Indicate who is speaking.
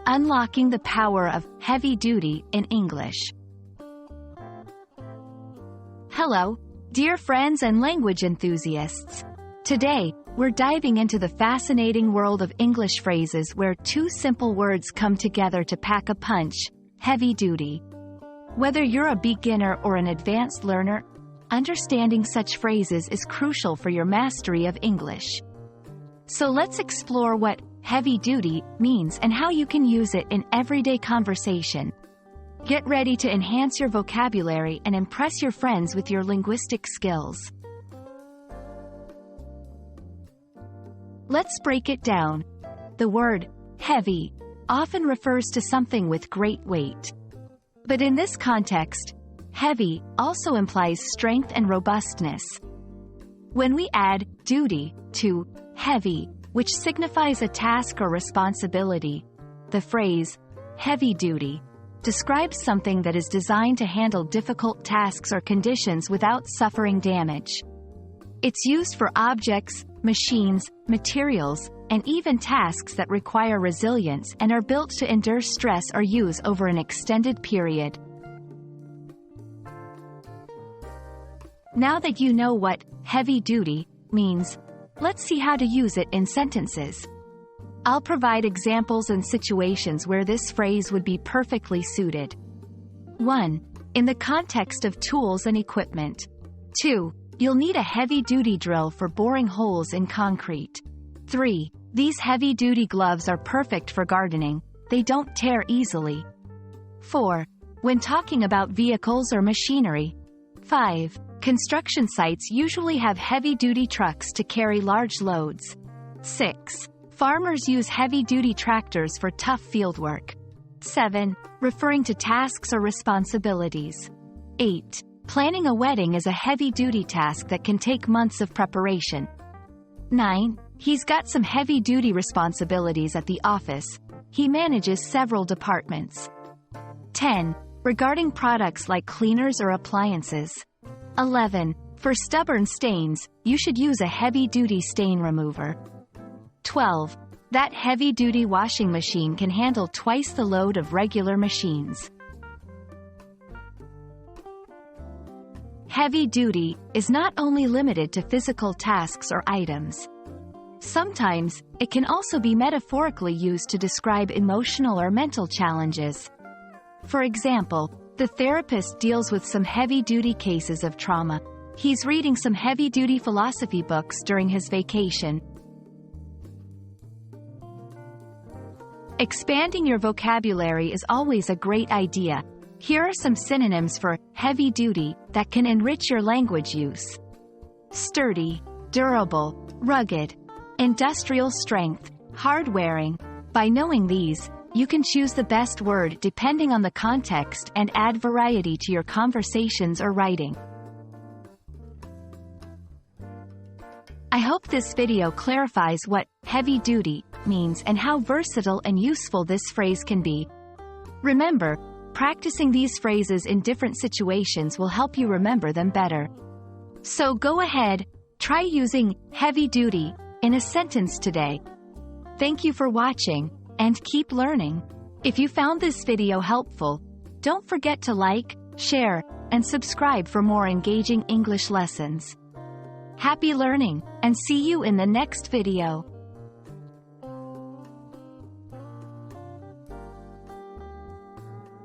Speaker 1: Unlocking the power of heavy duty in English. Hello, dear friends and language enthusiasts. Today, we're diving into the fascinating world of English phrases where two simple words come together to pack a punch: heavy duty. Whether you're a beginner or an advanced learner, understanding such phrases is crucial for your mastery of English. So let's explore what heavy duty means and how you can use it in everyday conversation. Get ready to enhance your vocabulary and impress your friends with your linguistic skills. Let's break it down. The word heavy often refers to something with great weight. But in this context, heavy also implies strength and robustness. When we add duty to heavy, which signifies a task or responsibility, the phrase heavy duty describes something that is designed to handle difficult tasks or conditions without suffering damage. It's used for objects, machines, materials, and even tasks that require resilience and are built to endure stress or use over an extended period. Now that you know what heavy duty means, let's see how to use it in sentences. I'll provide examples and situations where this phrase would be perfectly suited. 1. In the context of tools and equipment. 2. You'll need a heavy-duty drill for boring holes in concrete. 3. These heavy-duty gloves are perfect for gardening. They don't tear easily. 4. When talking about vehicles or machinery. 5. Construction sites usually have heavy-duty trucks to carry large loads. 6. Farmers use heavy-duty tractors for tough fieldwork. 7. Referring to tasks or responsibilities. 8. Planning a wedding is a heavy-duty task that can take months of preparation. 9. He's got some heavy-duty responsibilities at the office. He manages several departments. 10. Regarding products like cleaners or appliances. 11. For stubborn stains, you should use a heavy-duty stain remover. 12. That heavy-duty washing machine can handle twice the load of regular machines. Heavy duty is not only limited to physical tasks or items. Sometimes, it can also be metaphorically used to describe emotional or mental challenges. For example, the therapist deals with some heavy-duty cases of trauma. He's reading some heavy-duty philosophy books during his vacation. Expanding your vocabulary is always a great idea. Here are some synonyms for heavy duty that can enrich your language use. Sturdy, durable, rugged, industrial strength, hard-wearing. By knowing these, you can choose the best word depending on the context and add variety to your conversations or writing. I hope this video clarifies what heavy duty means and how versatile and useful this phrase can be. Remember, practicing these phrases in different situations will help you remember them better. So go ahead, try using heavy duty in a sentence today. Thank you for watching, and keep learning. If you found this video helpful, don't forget to like, share, and subscribe for more engaging English lessons. Happy learning, and see you in the next video.